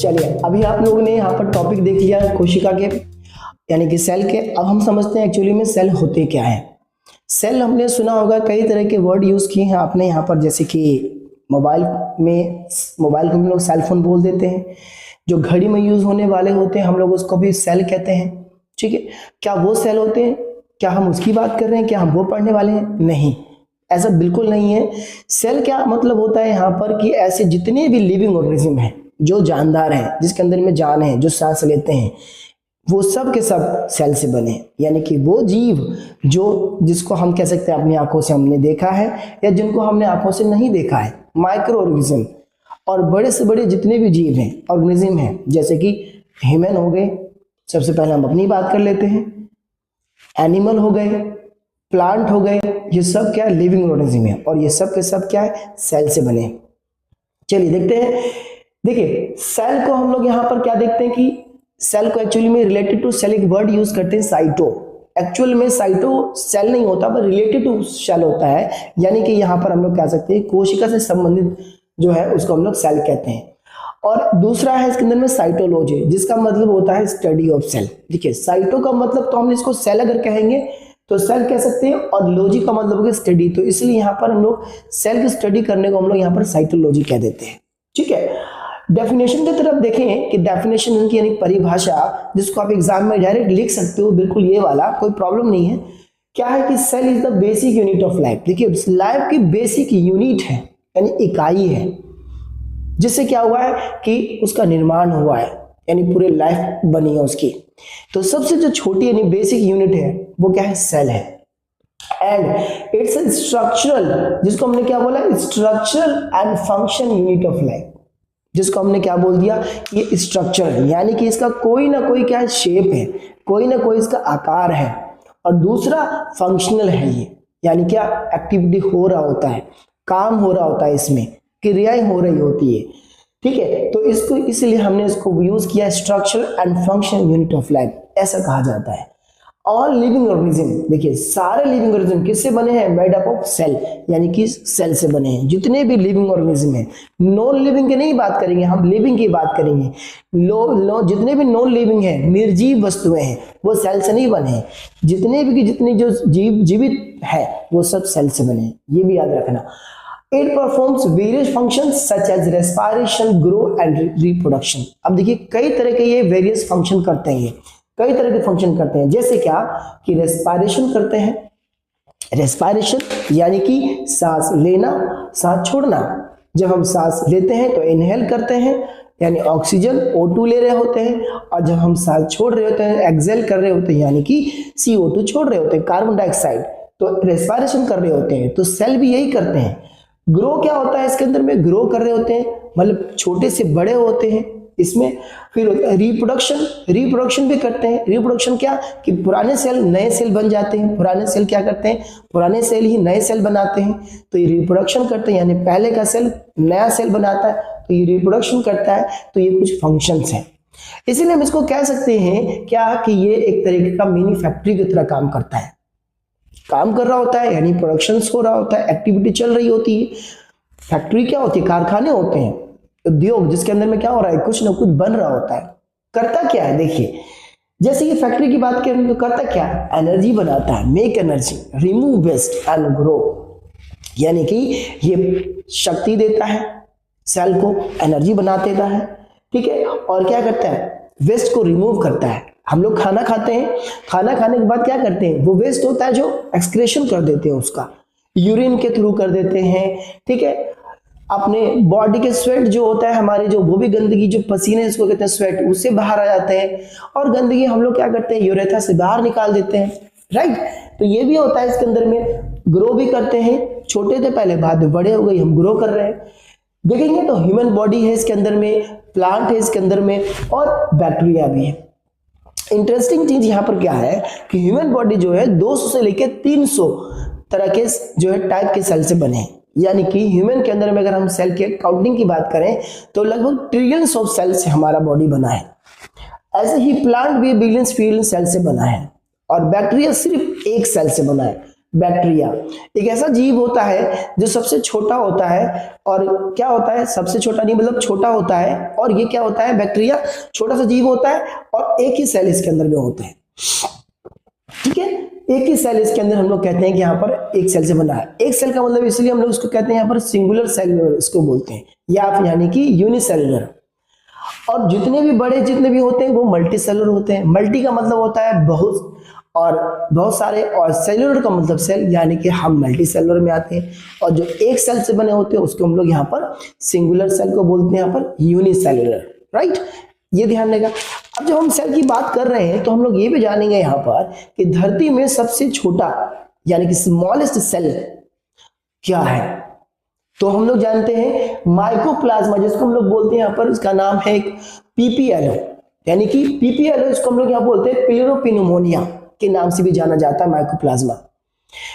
चलिए, अभी आप लोगों ने यहाँ पर टॉपिक देख लिया कोशिका के यानी कि सेल के। अब हम समझते हैं एक्चुअली में सेल होते क्या है। सेल हमने सुना होगा, कई तरह के वर्ड यूज किए हैं आपने यहाँ पर, जैसे कि मोबाइल को हम लोग सेल फोन बोल देते हैं। जो घड़ी में यूज होने वाले होते हैं हम लोग उसको भी सेल कहते हैं। ठीक है, क्या वो सेल होते हैं? क्या हम उसकी बात कर रहे हैं? क्या हम वो पढ़ने वाले हैं? नहीं, ऐसा बिल्कुल नहीं है। सेल क्या मतलब होता है यहाँ पर कि ऐसे जितने भी लिविंग ऑर्गेनिज्म हैं, जो जानदार हैं, जिसके अंदर में जान है, जो सांस लेते हैं, वो सब के सब सेल से बने। यानी कि वो जीव जिसको हम कह सकते हैं अपनी आंखों से हमने देखा है या जिनको हमने आंखों से नहीं देखा है, माइक्रो ऑर्गेनिज्म। और बड़े से बड़े जितने भी जीव हैं, ऑर्गेनिज्म हैं, जैसे कि ह्यूमन हो गए, सबसे पहले हम अपनी बात कर लेते हैं, एनिमल हो गए, प्लांट हो गए, ये सब क्या है? लिविंग ऑर्गेनिज्म है। और ये सब के सब क्या है? सेल से बने। चलिए देखते हैं। देखिए, सेल को हम लोग यहाँ पर क्या देखते हैं कि सेल को एक्चुअली में रिलेटेड टू सेल एक वर्ड यूज करते हैं, साइटो। एक्चुअल में साइटो सेल नहीं होता, पर रिलेटेड टू सेल होता है। यानी कि यहाँ पर हम लोग कह सकते हैं कोशिका से संबंधित जो है उसको हम लोग सेल कहते हैं। और दूसरा है इसके अंदर में साइटोलॉजी, जिसका मतलब होता है स्टडी ऑफ सेल। देखिए, साइटो का मतलब तो हम इसको सेल अगर कहेंगे तो सेल कह सकते हैं, और लॉजी का मतलब है स्टडी। तो इसलिए यहाँ पर हम लोग सेल की स्टडी करने को हम लोग यहाँ पर साइटोलॉजी कह देते हैं। ठीक है, डेफिनेशन की तरफ देखें कि डेफिनेशन की यानी परिभाषा, जिसको आप एग्जाम में डायरेक्ट लिख सकते हो, बिल्कुल ये वाला, कोई प्रॉब्लम नहीं है। क्या है कि cell is the basic unit of life. देखिए, लाइफ की बेसिक यूनिट है, यानी इकाई है, जिससे क्या हुआ है कि उसका निर्माण हुआ है, यानी पूरे लाइफ बनी है उसकी। तो सबसे जो छोटी यानी बेसिक यूनिट है वो क्या है? सेल है। एंड इट्स अ स्ट्रक्चरल, जिसको हमने क्या बोला? Structural and function unit of life, जिसको हमने क्या बोल दिया? ये स्ट्रक्चर, यानी कि इसका कोई ना कोई क्या शेप है, कोई ना कोई इसका आकार है। और दूसरा फंक्शनल है ये, यानी क्या? एक्टिविटी हो रहा होता है, काम हो रहा होता है, इसमें क्रियाएं हो रही होती है। ठीक है, तो इसको इसलिए हमने इसको यूज किया structure and function unit of life, ऐसा कहा जाता है। ऑल लिविंग ऑर्गेनिज्म, देखिए सारे लिविंग ऑर्गेनिज्म किससे बने हैं? मेड अप ऑफ सेल, यानी कि सेल से बने हैं। जितने भी लिविंग ऑर्गेनिज्म हैं, नॉन लिविंग की नहीं बात करेंगे हम, लिविंग की बात करेंगे। जितने भी नॉन लिविंग हैं, निर्जीव वस्तुएं हैं, वो सेल से नहीं बने हैं। जितनी जो जीवित है वो सब सेल से बने हैं, ये भी याद रखना। It performs various functions such as respiration, growth and reproduction। अब देखिए, कई तरह के ये वेरियस फंक्शन करते हैं, कई तरह के फंक्शन करते हैं। जैसे क्या कि रेस्पिरेशन करते हैं, रेस्पिरेशन यानी कि सांस लेना, सांस छोड़ना। जब हम सांस लेते हैं तो इनहेल करते हैं, यानी ऑक्सीजन O2 ले रहे होते हैं, और जब हम सांस छोड़ रहे होते हैं, एक्सेल कर रहे होते हैं, यानी कि CO2 छोड़ रहे होते हैं, कार्बन डाइऑक्साइड, तो रेस्पिरेशन कर रहे होते हैं। तो सेल भी यही करते हैं। ग्रो क्या होता है इसके अंदर में? ग्रो कर रहे होते हैं, मतलब छोटे से बड़े होते हैं इसमें। फिर रिप्रोडक्शन भी करते हैं। रिप्रोडक्शन क्या कि पुराने सेल नए सेल बन जाते हैं, पुराने सेल क्या करते हैं? पुराने सेल ही नए सेल बनाते हैं, तो ये रिप्रोडक्शन करते हैं, यानी पहले का सेल नया सेल बनाता है, तो ये रिप्रोडक्शन करता है। तो ये कुछ फंक्शंस हैं, इसीलिए हम इसको कह सकते हैं क्या कि ये एक तरीके का मिनी फैक्ट्री की तरह काम करता है, काम कर रहा होता है, यानी प्रोडक्शन हो रहा होता है, एक्टिविटी चल रही होती है। फैक्ट्री क्या होती है? कारखाने होते हैं, उद्योग, जिसके अंदर में क्या हो रहा है? कुछ ना कुछ बन रहा होता है। करता क्या है? देखिए, जैसे ये फैक्ट्री की बात करें तो करता क्या है? एनर्जी बनाता है, make energy, remove waste and grow, यानी कि ये शक्ति देता है, सेल को एनर्जी बना देता है। ठीक है, और क्या करता है? वेस्ट को रिमूव करता है। हम लोग खाना खाते हैं, खाना खाने के बाद क्या करते हैं? वो वेस्ट होता है जो एक्सक्रेशन कर देते हैं, उसका यूरिन के थ्रू कर देते हैं। ठीक है, अपने बॉडी के स्वेट जो होता है हमारे, जो वो भी गंदगी, जो पसीने इसको कहते हैं स्वेट, उससे बाहर आ जाते हैं। और गंदगी हम लोग क्या करते हैं? यूरेथ्रा से बाहर निकाल देते हैं। राइट, तो ये भी होता है इसके अंदर में। ग्रो भी करते हैं, छोटे थे पहले, बाद में बड़े हो गए, हम ग्रो कर रहे हैं। देखेंगे तो ह्यूमन बॉडी है इसके अंदर में, प्लांट है इसके अंदर में, और बैक्टीरिया भी है। इंटरेस्टिंग चीज यहाँ पर क्या है कि ह्यूमन बॉडी जो है 200 से लेकर 300 तरह के जो है टाइप के सेल से बने हैं। यानी कि ह्यूमन के अंदर में अगर हम सेल के काउंटिंग की बात करें तो लगभग ट्रिलियंस ऑफ सेल से हमारा बॉडी बना है। ऐसे ही प्लांट भी बिलियंस ट्रिलियन सेल से बना है, और बैक्टीरिया सिर्फ एक सेल से बना है। बैक्टीरिया एक ऐसा जीव होता है जो सबसे छोटा होता है, और क्या होता है, सबसे छोटा नहीं मतलब छोटा होता है, और ये क्या होता है, बैक्टीरिया छोटा सा जीव होता है और एक ही सेल इसके अंदर में होते हैं। ठीक है, एक ही सेल इसके अंदर हम लोग कहते हैं कि यहाँ पर एक सेल से बना है। एक सेल का मतलब इसलिए हम लोग उसको कहते हैं यहाँ पर सिंगुलर सेलुलर इसको बोलते हैं, या फिर यानी कि यूनिसेलुलर। और जितने भी बड़े जितने भी होते हैं वो मल्टी सेलुलर होते हैं। मल्टी का मतलब होता है बहुत, और बहुत सारे, और सेलुलर का मतलब सेल, यानी कि हम मल्टी सेलुलर में आते हैं। और जो एक सेल से बने होते हैं उसको हम लोग यहाँ पर सिंगुलर सेल को बोलते हैं, यहाँ पर यूनिसेलुलर। राइट, ये ध्यान रखना। अब जब हम सेल की बात कर रहे हैं तो हम लोग ये भी जानेंगे यहाँ पर कि धरती में सबसे छोटा यानी कि स्मॉलेस्ट सेल क्या है। तो हम लोग जानते हैं माइकोप्लाज्मा, जिसको हम लोग बोलते हैं यहाँ पर, इसका नाम है एक पीपीएलओ, यानी कि पीपीएलओ इसको हम लोग यहाँ बोलते हैं प्लेरोपिन्यूमोनिया के नाम से भी जाना जाता है माइकोप्लाज्मा।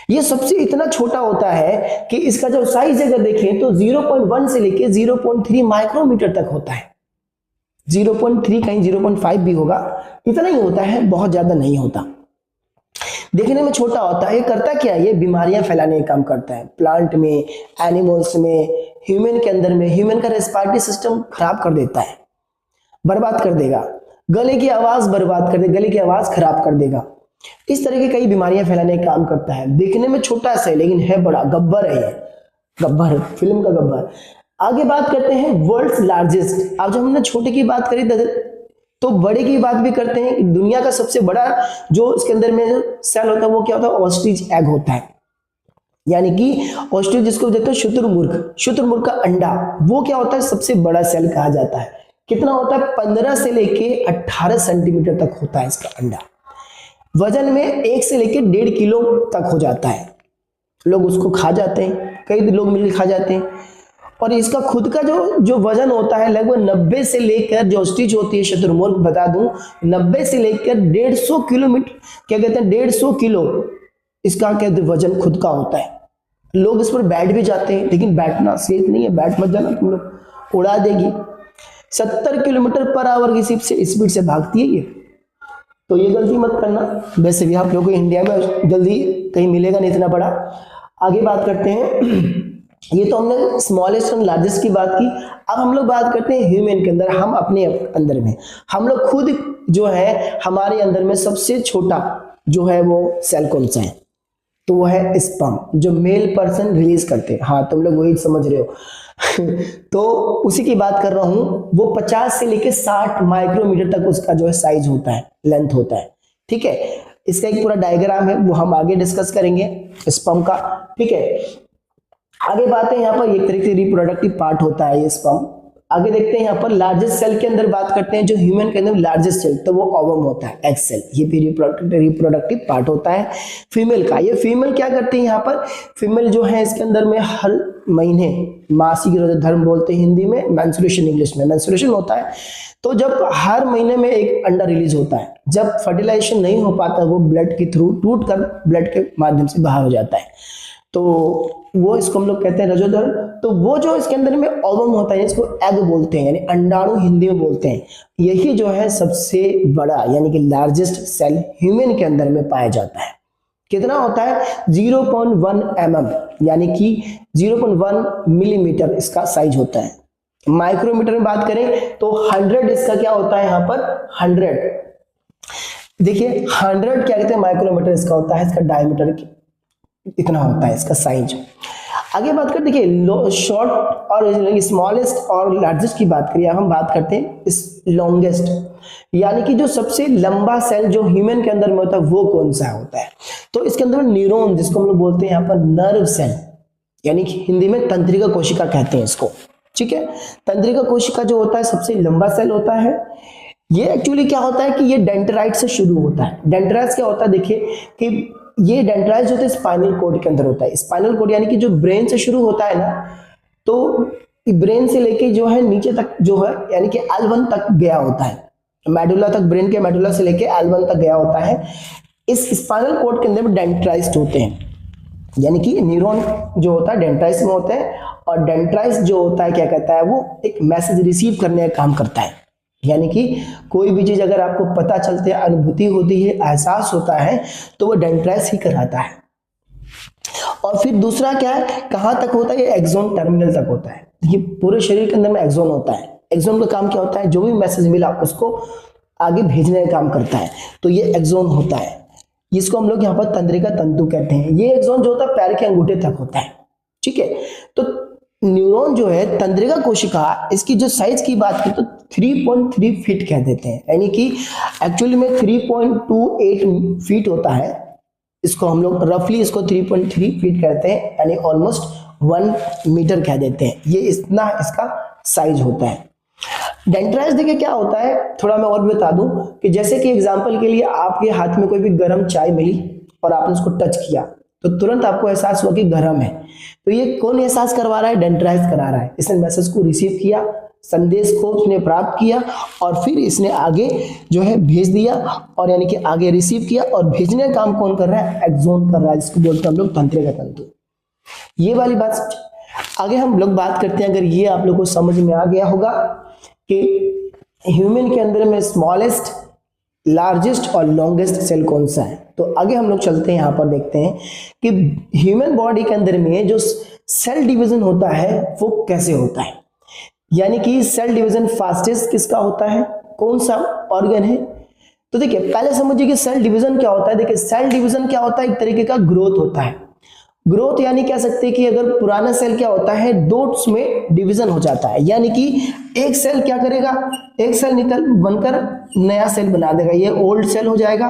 ये सबसे इतना छोटा होता है कि इसका जो साइज अगर देखें तो 0.1 से लेके 0.3 माइक्रोमीटर तक होता है। 0.3 कहीं 0.5 भी होगा, इतना ही होता है, बहुत ज्यादा नहीं होता, देखने में छोटा होता है। ये करता क्या है, ये बीमारियां फैलाने का काम करता है, प्लांट में, एनिमल्स में, ह्यूमन के अंदर में। ह्यूमन का रेस्पिरेटरी सिस्टम खराब कर देता है, बर्बाद कर देगा, गले की आवाज बर्बाद कर देगा, गले की आवाज खराब कर देगा। इस तरह की कई बीमारियां फैलाने का काम करता है। देखने में छोटा सा है लेकिन है बड़ा, गब्बर है ये, गब्बर, फिल्म का गब्बर। आगे बात करते हैं वर्ल्ड्स लार्जेस्ट। अब जब हमने छोटे की बात करी तो बड़े की बात भी करते हैं। दुनिया का सबसे बड़ा जो इसके अंदर में सेल होता है वो क्या होता है, ऑस्ट्रिच एग होता है, यानी कि ऑस्ट्रिच जिसको कहते हैं शुतुरमुर्ग, शुतुरमुर्ग का अंडा, वो क्या होता है, सबसे बड़ा सेल कहा जाता है। कितना होता है, 15 से लेके 18 सेंटीमीटर तक होता है इसका अंडा। वजन में 1 से लेके 1.5 किलो तक हो जाता है। लोग उसको खा जाते हैं, कई लोग मिलकर खा जाते हैं। और इसका खुद का जो वजन होता है लगभग 90 से लेकर, जो स्टिच होती है शुतुरमुर्ग, बता दूं 90 से लेकर 150 किलोमीटर, क्या कहते हैं 150 किलो इसका कहते वजन खुद का होता है। लोग इस पर बैठ भी जाते हैं, लेकिन बैठना सेफ नहीं है, बैठ मत जाना, तुम लोग, उड़ा देगी। 70 किलोमीटर पर आवर की स्पीड से भागती है ये, तो ये गलती मत करना। वैसे भी आप लोगों को इंडिया में जल्दी कहीं मिलेगा नहीं इतना बड़ा। आगे बात करते हैं, ये तो हमने स्मॉलेस्ट और लार्जेस्ट की बात की। अब हम लोग बात करते हैं ह्यूमन के अंदर, हम अपने अंदर में, हम लोग खुद जो है हमारे अंदर में सबसे छोटा जो है वो सेल कौन सा है, तो वो है स्पर्म, जो मेल पर्सन रिलीज करते हैं। हाँ, तुम लोग वही समझ रहे हो तो उसी की बात कर रहा हूं। वो 50 से लेके 60 माइक्रोमीटर तक उसका जो है साइज होता है, लेंथ होता है। ठीक है, इसका एक पूरा डायग्राम है, वो हम आगे डिस्कस करेंगे स्पर्म का। ठीक है, आगे बात है यहाँ पर एक तरह से रिप्रोडक्टिव पार्ट होता है ये स्पर्म। आगे देखते हैं यहाँ पर लार्जेस्ट सेल के अंदर बात करते हैं, जो ह्यूमन के अंदर लार्जेस्ट सेल, तो वो ओवम होता है, एग सेल, ये भी रिप्रोडक्टिव पार्ट होता है फीमेल का। ये फीमेल क्या करती है यहाँ पर, फीमेल जो है इसके अंदर में हर महीने मासिक धर्म बोलते हैं हिंदी में, मेंस्ट्रुएशन इंग्लिश में, मेंस्ट्रुएशन होता है। तो जब हर महीने में एक अंडा रिलीज होता है, जब फर्टिलाइजेशन नहीं हो पाता वो ब्लड के थ्रू टूट कर ब्लड के माध्यम से बाहर हो जाता है, तो वो इसको हम लोग कहते हैं रजोधर। तो वो जो इसके अंदर में ओवम होता है, इसको एग बोलते हैं, यानी अंडाणु हिंदी में बोलते हैं। यही जो है सबसे बड़ा यानी कि लार्जेस्ट सेल ह्यूमन के अंदर में पाया जाता है। कितना होता है, 0.1 mm, यानी कि 0.1 मिलीमीटर इसका साइज होता है। माइक्रोमीटर में बात करें तो 100 इसका क्या होता है यहाँ पर, 100। देखिए 100 क्या कहते हैं, माइक्रोमीटर इसका होता है, इसका डायमीटर इतना होता है इसका साइज। आगे बात करते, देखिए शॉर्ट और स्मॉलेस्ट और लार्जेस्ट की बात करिए, हम बात करते हैं इस लॉन्गेस्ट, यानी कि जो सबसे लंबा सेल जो ह्यूमन के अंदर में होता है वो कौन सा होता है, तो इसके अंदर न्यूरॉन, जिसको हम लोग बोलते हैं यहाँ पर नर्व सेल, यानी कि हिंदी में तंत्रिका कोशिका कहते हैं इसको। ठीक है, तंत्रिका कोशिका जो होता है सबसे लंबा सेल होता है। ये एक्चुअली क्या होता है कि ये डेंड्राइट से शुरू होता है। डेंड्राइट क्या होता है, देखिए कि ये डेंड्राइट जो है स्पाइनल कोड के अंदर होता है। स्पाइनल कोड यानी कि जो ब्रेन से शुरू होता है ना, तो ब्रेन से लेके जो है नीचे तक जो है यानी कि L1 तक गया होता है, मेडुला तक, ब्रेन के मेडुला से लेके L1 तक गया होता है। इस स्पाइनल कोड के अंदर डेंड्राइट होते हैं, यानी कि न्यूरॉन जो होता है डेंड्राइट में होते हैं, और डेंड्राइट जो होता है क्या कहता है, वो एक मैसेज रिसीव करने का काम करता है। यानी कि कोई भी चीज अगर आपको पता चलती है, अनुभूति होती है, एहसास होता है, तो वो डेंड्राइट ही कराता है। और फिर दूसरा क्या है, कहाँ तक होता है, ये एक्सोन टर्मिनल तक होता है। देखिए पूरे शरीर के अंदर में एक्सोन होता है। एक्सोन का काम क्या होता है, जो भी मैसेज मिला उसको आगे भेजने का काम करता है, तो ये एक्सोन होता है। इसको हम लोग यहाँ पर तंत्रिका तंतु कहते हैं। ये एक्सोन जो होता है पैर के अंगूठे तक होता है, ठीक है। तो न्यूरॉन जो है तंत्रिका कोशिका, इसकी जो साइज की बात की तो 3.3 फीट कह देते हैं, यानी कि एक्चुअली में 3.28 फीट होता है। इसको हम लोग रफली इसको 3.3 फीट कहते हैं, यानी ऑलमोस्ट 1 मीटर कह देते हैं। ये इतना इसका साइज होता है। डेंड्राइट्स देखिए क्या होता है, थोड़ा मैं और भी बता दूं कि जैसे कि एग्जांपल के लिए आपके हाथ में कोई भी गर्म चाय मिली और आपने उसको टच किया तो तुरंत आपको एहसास हुआ कि गर्म है। तो ये कौन एहसास करवा रहा है, डेंड्राइट्स करा रहा है। इसने मैसेज को रिसीव किया, संदेश को उसने प्राप्त किया और फिर इसने आगे जो है भेज दिया, और यानी कि आगे रिसीव किया और भेजने का काम कौन कर रहा है, एक्सोन कर रहा है, जिसको बोलते हैं हम लोग तंत्रिका तंतु। ये वाली बात समझ। आगे हम लोग बात करते हैं, अगर ये आप लोग को समझ में आ गया होगा कि ह्यूमन के अंदर में स्मॉलेस्ट, लार्जेस्ट और लॉन्गेस्ट सेल कौन सा है, तो आगे हम लोग चलते हैं। यहाँ पर देखते हैं कि ह्यूमन बॉडी के अंदर में जो सेल डिवीजन होता है वो कैसे होता है, यानी कि सेल डिवीजन फास्टेस्ट किसका होता है, कौन सा ऑर्गन है। तो देखिए पहले समझिए कि सेल डिवीजन क्या होता है। देखिए सेल डिवीजन क्या होता है, एक तरीके का ग्रोथ होता है। ग्रोथ यानी कह सकते हैं कि अगर पुराना सेल क्या होता है, दो में डिवीजन हो जाता है, यानी कि एक सेल क्या करेगा, एक सेल निकल बनकर नया सेल बना देगा, ये ओल्ड सेल हो जाएगा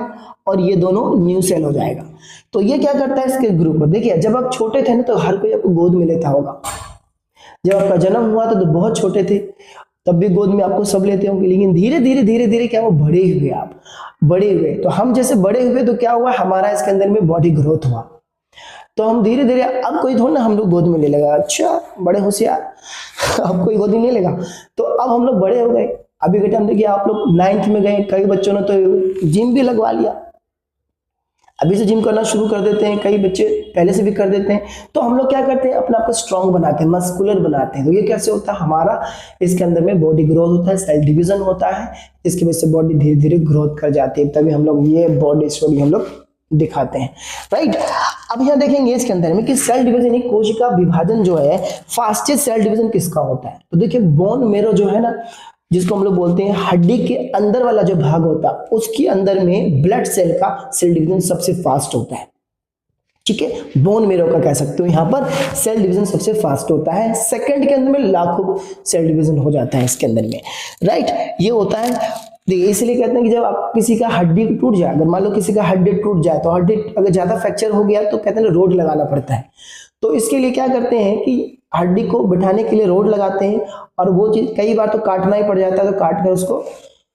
और ये दोनों न्यू सेल हो जाएगा। तो ये क्या करता है, इसके ग्रुप को। देखिए जब आप छोटे थे ना तो हर कोई आपको गोद में लेता होगा। जब आपका जन्म हुआ था तो बहुत छोटे थे, तब भी गोद में आपको सब लेते होंगे, लेकिन धीरे धीरे धीरे धीरे क्या वो बड़े हुए, आप बड़े हुए। तो हम जैसे बड़े हुए तो क्या हुआ, हमारा इसके अंदर में बॉडी ग्रोथ हुआ, तो हम धीरे धीरे, अब कोई थोड़ा ना हम लोग गोद में ले लेगा, अच्छा बड़े होशियार, अब कोई गोद में नहीं लेगा। तो अब हम लोग बड़े हो गए। अभी के टाइम देखिए आप लोग 9th में गए, कई बच्चों ने तो जिम भी लगवा लिया, अभी से जिम करना शुरू कर देते हैं, कई बच्चे पहले से भी कर देते हैं। तो हम लोग क्या करते हैं, अपने आप को स्ट्रांग बनाते हैं, मस्कुलर बनाते हैं। तो ये कैसे होता है, हमारा इसके अंदर में बॉडी ग्रोथ होता है, सेल डिवीजन होता है, इसकी वजह से बॉडी धीरे धीरे ग्रोथ कर जाती है, तभी हम लोग ये बॉडी स्टोरी हम लोग दिखाते हैं, राइट। अब यहाँ देखेंगे इसके अंदर में कि सेल डिवीजन यानी कोशिका विभाजन जो है, फास्टेस्ट सेल डिवीजन किसका होता है। तो देखिए बोन मेरो जो है ना, जिसको हम लोग बोलते हैं हड्डी के अंदर वाला जो भाग होता है, उसके अंदर में ब्लड सेल का सेल डिवीजन सबसे फास्ट होता है, ठीक है। बोन मेरो का कह सकते हो, यहाँ पर सेल डिवीजन सबसे फास्ट होता है। सेकंड के अंदर में लाखों सेल डिवीजन हो जाता है इसके अंदर में, राइट। ये होता है, देखिए इसलिए कहते हैं कि जब आप किसी का हड्डी टूट जाए, अगर मान लो किसी का हड्डी टूट जाए तो हड्डी अगर ज्यादा फ्रैक्चर हो गया तो कहते हैं रोड लगाना पड़ता है। तो इसके लिए क्या करते हैं कि हड्डी को बिठाने के लिए रोड लगाते हैं, और वो चीज कई बार तो काटना ही पड़ जाता है, तो काट कर उसको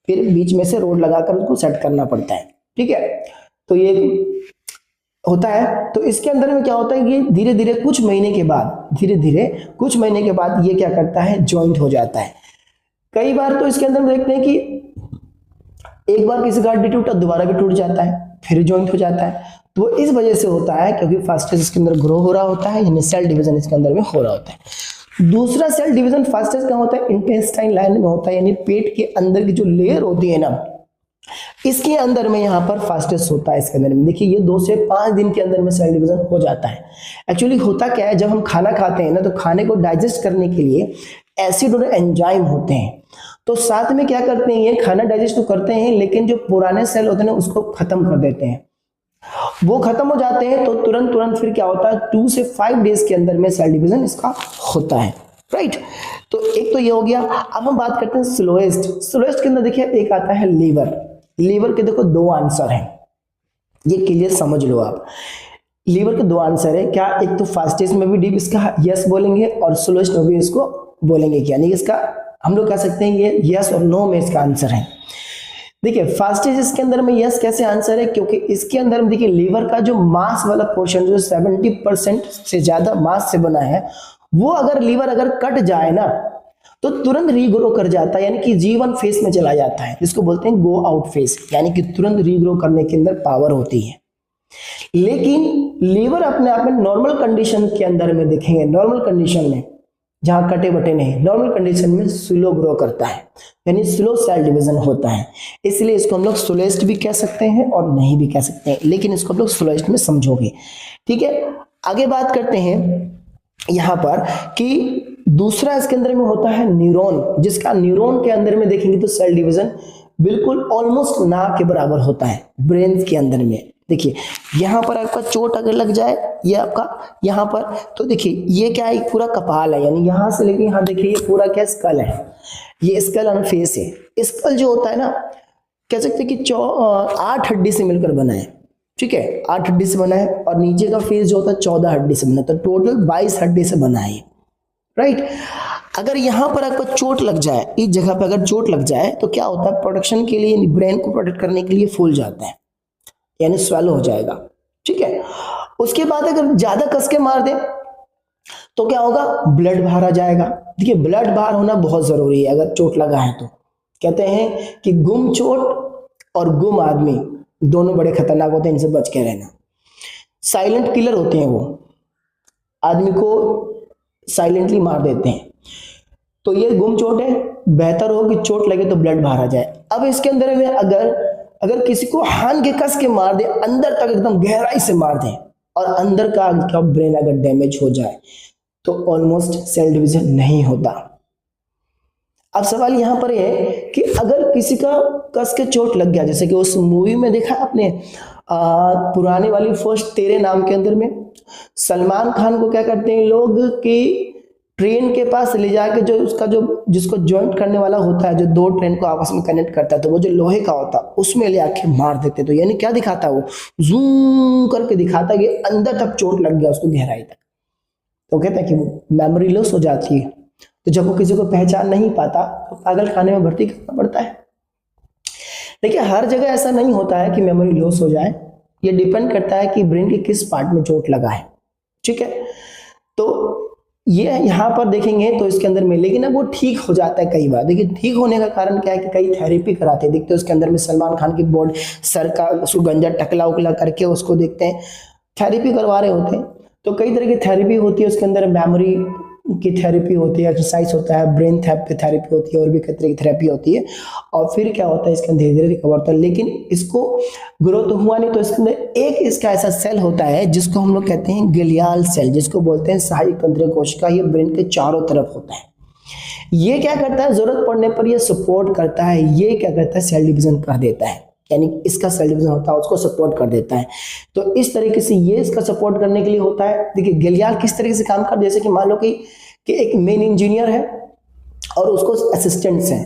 फिर बीच में से रोड लगाकर उसको सेट करना पड़ता है, ठीक है। तो ये होता है। तो इसके अंदर में क्या होता है कि धीरे धीरे कुछ महीने के बाद ये क्या करता है, ज्वाइंट हो जाता है। कई बार तो इसके अंदर देखते हैं कि एक बार किसी का हड्डी टूटा, दोबारा भी टूट जाता है, फिर ज्वाइंट हो जाता है। तो इस वजह से होता है क्योंकि फास्टेस्ट इसके अंदर ग्रो हो रहा होता है, यानी सेल डिवीजन इसके अंदर में हो रहा होता है। दूसरा सेल डिवीजन फास्टेस्ट कहाँ होता है, इंटेस्टाइन लाइन में होता है, यानी पेट के अंदर की जो लेयर होती है ना, इसके अंदर में यहाँ पर फास्टेस्ट होता है इसके अंदर में। देखिए ये 2 से 5 दिन के अंदर में सेल डिवीजन हो जाता है। एक्चुअली होता क्या है, जब हम खाना खाते हैं ना, तो खाने को डाइजेस्ट करने के लिए एसिड और एंजाइम होते हैं, तो साथ में क्या करते हैं, ये खाना डाइजेस्ट तो करते हैं, लेकिन जो पुराने सेल होते हैं ना उसको खत्म कर देते हैं। वो खत्म हो जाते हैं तो तुरंत फिर क्या होता है, 2 से 5 डेज के अंदर में सेल डिवीजन इसका होता है, राइट। तो एक तो ये हो गया। अब हम बात करते हैं स्लोएस्ट के अंदर। देखिए एक आता है लीवर के देखो 2 आंसर हैं, ये क्लियर समझ लो आप। लीवर के 2 आंसर है क्या, एक तो फास्टेस्ट में भी डीप इसका यस बोलेंगे और स्लोएस्ट में भी इसको बोलेंगे, यानी इसका हम लोग कह सकते हैं ये यस और नो में इसका आंसर है। देखिए फास्टेस्ट इसके अंदर में यस कैसे आंसर है, क्योंकि इसके अंदर में देखिए लीवर का जो मांस वाला पोर्शन जो 70% से ज्यादा मांस से बना है, वो अगर लीवर अगर कट जाए ना तो तुरंत रीग्रो कर जाता है, यानी कि G1 फेज में चला जाता है, जिसको बोलते हैं गो आउट फेज, यानी कि तुरंत रीग्रो करने के अंदर पावर होती है। लेकिन लीवर अपने आप में नॉर्मल कंडीशन के अंदर में देखेंगे, नॉर्मल कंडीशन में जहां कटे बटे नहीं, नॉर्मल कंडीशन में स्लो ग्रो करता है, यानी स्लो सेल डिवीजन होता है। इसलिए इसको हम लोग स्लोएस्ट भी कह सकते हैं और नहीं भी कह सकते हैं, लेकिन इसको हम लोग स्लोएस्ट में समझोगे। ठीक है, आगे बात करते हैं यहां पर कि दूसरा इसके अंदर में होता है न्यूरॉन, जिसका न्यूरॉन के अंदर में देखेंगे तो सेल डिवीजन बिल्कुल ऑलमोस्ट ना के बराबर होता है ब्रेन के अंदर में। देखिए यहाँ पर आपका चोट अगर लग जाए, ये आपका यहाँ पर, तो देखिए ये क्या है, पूरा कपाल है, यानी यहाँ से लेके यहाँ देखिए ये पूरा क्या स्कल है, ये स्कल और फेस है। स्कल जो होता है ना, कह सकते हैं कि 8 हड्डी से मिलकर बना है। ठीक है, 8 हड्डी से बना है, और नीचे का फेस जो होता है 14 हड्डी से बना है, तो टोटल 22 हड्डी से बना है। राइट, अगर यहाँ पर आपको चोट लग जाए, इस जगह पर अगर चोट लग जाए तो क्या होता है, प्रोटेक्शन के लिए, ब्रेन को प्रोटेक्ट करने के लिए फूल जाता है, यानी स्वेलो हो जाएगा। ठीक है, उसके बाद अगर ज्यादा कस के मार दे तो क्या होगा, ब्लड बाहर आ जाएगा। देखिए ब्लड बाहर होना बहुत जरूरी है अगर चोट लगा है तो। कहते हैं कि गुम चोट और गुम आदमी दोनों बड़े खतरनाक होते हैं, इनसे बच के रहना। साइलेंट किलर होते हैं, वो आदमी को साइलेंटली मार देते हैं। तो ये गुम चोट है, बेहतर हो कि चोट लगे तो ब्लड बाहर आ जाए। अब इसके अंदर में अगर किसी को हान के कस के मार दे, अंदर तक एकदम गहराई से मार दे, और अंदर का ब्रेन अगर डैमेज हो जाए तो ऑलमोस्ट सेल डिवीजन नहीं होता। अब सवाल यहां पर है कि अगर किसी का कस के चोट लग गया, जैसे कि उस मूवी में देखा आपने पुराने वाली फर्स्ट तेरे नाम के अंदर में सलमान खान को क्या करते हैं लोग कि ट्रेन के पास ले जाके जो उसका जो जिसको ज्वाइंट करने वाला होता है, जो दो ट्रेन को आपस में कनेक्ट करता है, तो वो जो लोहे का होता है उसमें ले आके मार देते। तो यानी क्या दिखाता है, वो जूम करके दिखाता है कि अंदर तक चोट लग गया उसको, गहराई तक। तो कहते हैं कि वो मेमोरी लॉस हो जाती है। तो जब वो किसी को पहचान नहीं पाता तो पागल खाने में भर्ती करना पड़ता है। देखिए हर जगह ऐसा नहीं होता है कि मेमोरी लॉस हो जाए, ये डिपेंड करता है कि ब्रेन के किस पार्ट में चोट लगा है। ठीक है, तो ये यहाँ पर देखेंगे तो इसके अंदर में, लेकिन अब वो ठीक हो जाता है कई बार। देखिए ठीक होने का कारण क्या है कि कई थेरेपी कराते हैं, देखते हैं उसके अंदर में सलमान खान की बॉडी, सर का उसको गंजा टकला उकला करके उसको देखते हैं, थेरेपी करवा रहे होते हैं। तो कई तरह की थेरेपी होती है उसके अंदर, मेमोरी की थेरेपी होती है, एक्सरसाइज होता है, ब्रेन थेरेपी होती है, और भी कई तरह की थेरेपी होती है। और फिर क्या होता है, इसके अंदर धीरे धीरे रिकवर होता है। लेकिन इसको ग्रो तो हुआ नहीं, तो इसके अंदर एक इसका ऐसा सेल होता है जिसको हम लोग कहते हैं ग्लियाल सेल, जिसको बोलते हैं सहायक तंत्रिका कोशिका। ये ब्रेन के चारों तरफ होता है। ये क्या करता है, जरूरत पड़ने पर ये सपोर्ट करता है, ये क्या करता है, सेल डिवीजन कर देता है, यानी इसका सेल डिवीजन होता है उसको सपोर्ट कर देता है। तो इस तरीके से ये इसका सपोर्ट करने के लिए होता है। देखिए ग्लियाल किस तरीके से काम करता है, जैसे कि मान लो कि एक मेन इंजीनियर है और उसको असिस्टेंट्स हैं।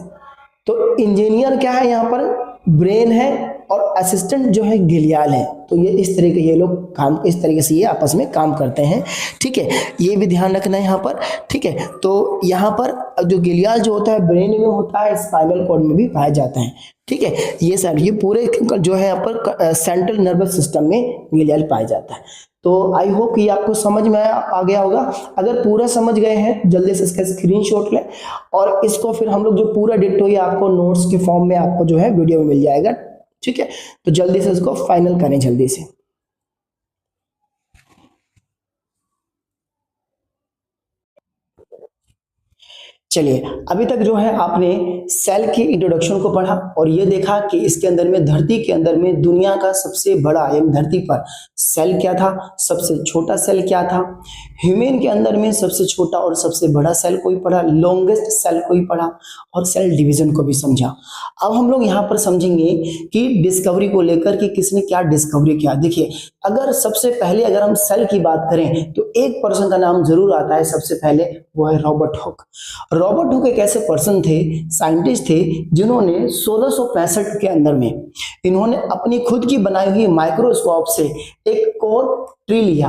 तो इंजीनियर क्या है, यहाँ पर ब्रेन है, और असिस्टेंट जो है ग्लियाल है। तो ये इस तरीके ये लोग काम, इस तरीके से ये आपस में काम करते हैं। ठीक है, ये भी ध्यान रखना है यहाँ पर। ठीक है, तो यहाँ पर जो ग्लियाल जो होता है ब्रेन में होता है, स्पाइनल कॉर्ड में भी पाया जाता है। ठीक है, ये सब ये पूरे जो है यहाँ पर सेंट्रल नर्वस सिस्टम में ग्लियाल पाया जाता है। तो आई होप कि आपको समझ में आ गया होगा। अगर पूरा समझ गए हैं जल्दी से इसका स्क्रीनशॉट लें, और इसको फिर हम लोग जो पूरा डिटेल है आपको नोट्स के फॉर्म में आपको जो है वीडियो में मिल जाएगा। ठीक है, तो जल्दी से इसको फाइनल करें जल्दी से। चलिए, अभी तक जो है आपने सेल के इंट्रोडक्शन को पढ़ा, और ये देखा कि इसके अंदर में, धरती के अंदर में दुनिया का सबसे बड़ा, यानी धरती पर सेल क्या था, सबसे छोटा सेल क्या था, ह्यूमन के अंदर में सबसे छोटा और सबसे बड़ा सेल को भी पढ़ा, लॉन्गेस्ट सेल को भी पढ़ा, और सेल डिवीजन को भी समझा। अब हम लोग यहाँ पर समझेंगे कि डिस्कवरी को लेकर कि किसने क्या डिस्कवरी किया। देखिए अगर सबसे पहले अगर हम सेल की बात करें तो एक पर्सन का नाम जरूर आता है सबसे पहले, वो है रॉबर्ट हुक। रॉबर्ट हुक एक ऐसे पर्सन थे, साइंटिस्ट थे, जिन्होंने 1665 के अंदर में इन्होंने अपनी खुद की बनाई हुई माइक्रोस्कोप से एक कॉर्क ट्री लिया।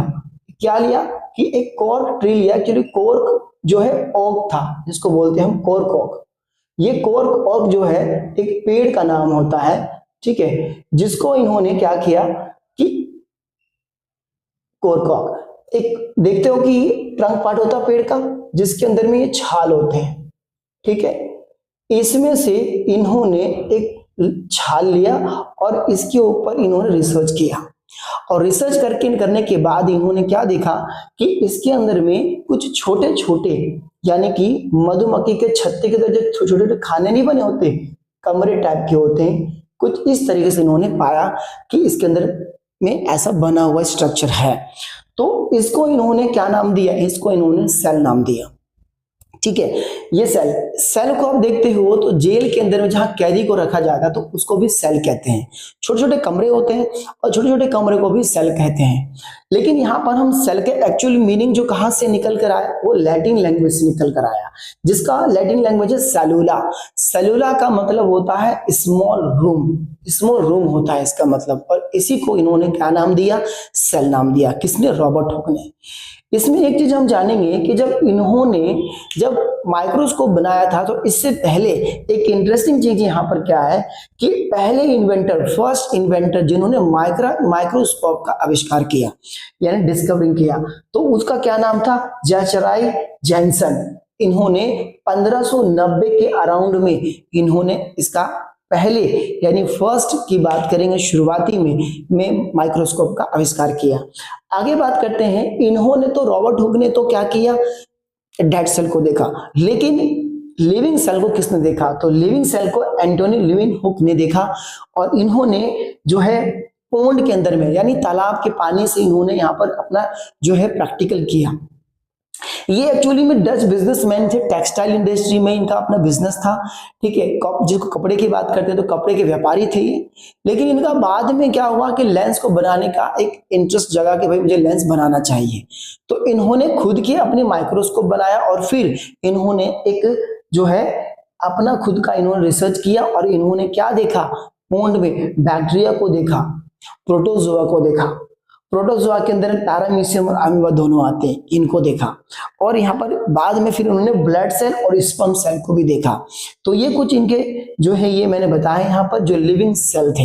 क्या लिया कि एक कॉर्क ट्री लिया, क्योंकि कॉर्क जो है ओक था, जिसको बोलते हैं हम कॉर्क ओक। ये कॉर्क ओक जो है एक पेड़ का नाम होता है। ठीक है, जिसको इन्होंने क्या किया कि कॉर्क ओक, एक देखते हो कि ट्रंक पार्ट होता है पेड़ का, जिसके अंदर में ये छाल होते हैं। ठीक है, इसमें से इन्होंने एक छाल लिया और इसके ऊपर इन्होंने रिसर्च किया, और रिसर्च करने के बाद इन्होंने क्या देखा कि इसके अंदर में कुछ छोटे छोटे यानी कि मधुमक्खी के छत्ते के अंदर जो छोटे छोटे खाने नहीं बने होते, कमरे टाइप के होते हैं, कुछ इस तरीके से इन्होंने पाया कि इसके अंदर में ऐसा बना हुआ स्ट्रक्चर है। तो इसको इन्होंने क्या नाम दिया, इसको इन्होंने सेल नाम दिया। ठीक है, ये सेल को आप देखते हो तो जेल के अंदर में जहां कैदी को रखा जाता है तो उसको भी सेल कहते हैं। छोटे छोटे कमरे होते हैं और छोटे छोटे कमरे को भी सेल कहते हैं। लेकिन यहाँ पर हम सेल के एक्चुअल मीनिंग जो कहां से निकल कर आया, वो लैटिन लैंग्वेज से निकल कर आया, जिसका लैटिन लैंग्वेज है सेलुला। सेलुला का मतलब होता है स्मॉल रूम, स्मॉल रूम होता है इसका मतलब, और इसी को इन्होंने क्या नाम दिया, सेल नाम दिया। किसने, रॉबर्ट हुक ने। इसमें एक चीज हम जानेंगे कि जब माइक्रोस्कोप बनाया था तो इससे पहले एक इंटरेस्टिंग चीज यहाँ पर क्या है कि पहले इन्वेंटर, फर्स्ट इन्वेंटर जिन्होंने माइक्रोस्कोप का आविष्कार किया यानी डिस्कवरिंग किया, तो उसका क्या नाम था, ज़ेचाराई जैनसन। इन्होंने 1590 के अराउंड में इन्होंने इसका पहले यानी फर्स्ट की बात करेंगे, शुरुआती में माइक्रोस्कोप का आविष्कार किया। आगे बात करते हैं, इन्होंने तो, रॉबर्ट हुक ने तो क्या किया, डेड सेल को देखा, लेकिन लिविंग सेल को किसने देखा, तो लिविंग सेल को एंटोनी लिविंग हुक ने देखा। और इन्होंने जो है पोंड के अंदर में यानी तालाब के पानी से इन्होंने यहाँ पर अपना जो है प्रैक्टिकल किया। ये एक्चुअली में डच बिजनेसमैन थे, टेक्सटाइल इंडस्ट्री में इनका अपना बिजनेस था। ठीक है, जिसको कपड़े की बात करते हैं तो कपड़े के व्यापारी थे ये। लेकिन इनका बाद में क्या हुआ कि लेंस को बनाने का एक इंटरेस्ट जगा कि भाई मुझे लेंस बनाना चाहिए, तो इन्होंने खुद के अपने माइक्रोस्कोप बनाया और फिर इन्होंने एक जो है अपना खुद का इन्होंने रिसर्च किया और इन्होंने क्या देखा, पोंड में बैक्टीरिया को देखा, प्रोटोजोआ को देखा। प्रोटोजोआ के अंदर पैरामीशियम और अमीबा दोनों आते हैं, इनको देखा। और यहाँ पर बाद में फिर उन्होंने ब्लड सेल और स्पर्म सेल को भी देखा। तो ये कुछ इनके जो है ये मैंने बताया यहाँ पर जो लिविंग सेल थे।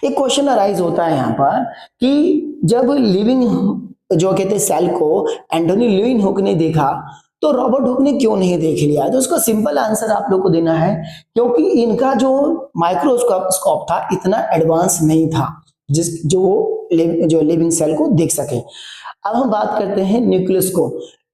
एक क्वेश्चन अराइज होता है यहाँ पर कि जब लिविंग जो कहते हैं सेल को एंटोनी लिविंग हुक ने देखा तो रॉबर्ट हुक ने क्यों नहीं देख लिया, तो उसका सिंपल आंसर आप लोग को देना है क्योंकि इनका जो माइक्रोस्कोप था इतना एडवांस नहीं था जो लिविंग सेल को देख सके। अब हम बात करते हैं न्यूक्लियस को।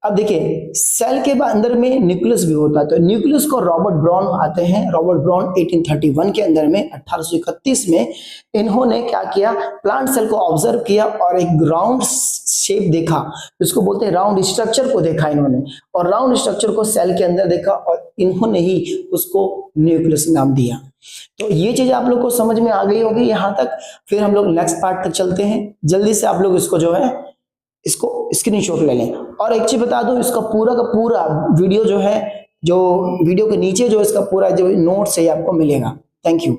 अब देखिए सेल के अंदर में न्यूक्लियस भी होता है, तो न्यूक्लियस को रॉबर्ट ब्राउन आते हैं। रॉबर्ट ब्राउन 1831 के अंदर में 1831 में इन्होंने क्या किया, प्लांट सेल को ऑब्जर्व किया और एक राउंड शेप देखा, जिसको बोलते हैं राउंड स्ट्रक्चर को देखा इन्होंने, और राउंड स्ट्रक्चर को सेल के अंदर देखा और इन्होंने ही उसको न्यूक्लियस नाम दिया। तो ये चीज आप लोग को समझ में आ गई होगी यहाँ तक। फिर हम लोग नेक्स्ट पार्ट तक चलते हैं। जल्दी से आप लोग इसको जो है इसको स्क्रीनशॉट ले लें। और एक चीज बता दूं, इसका पूरा का पूरा वीडियो जो है, जो वीडियो के नीचे जो इसका पूरा जो नोट्स है आपको मिलेगा। Thank you.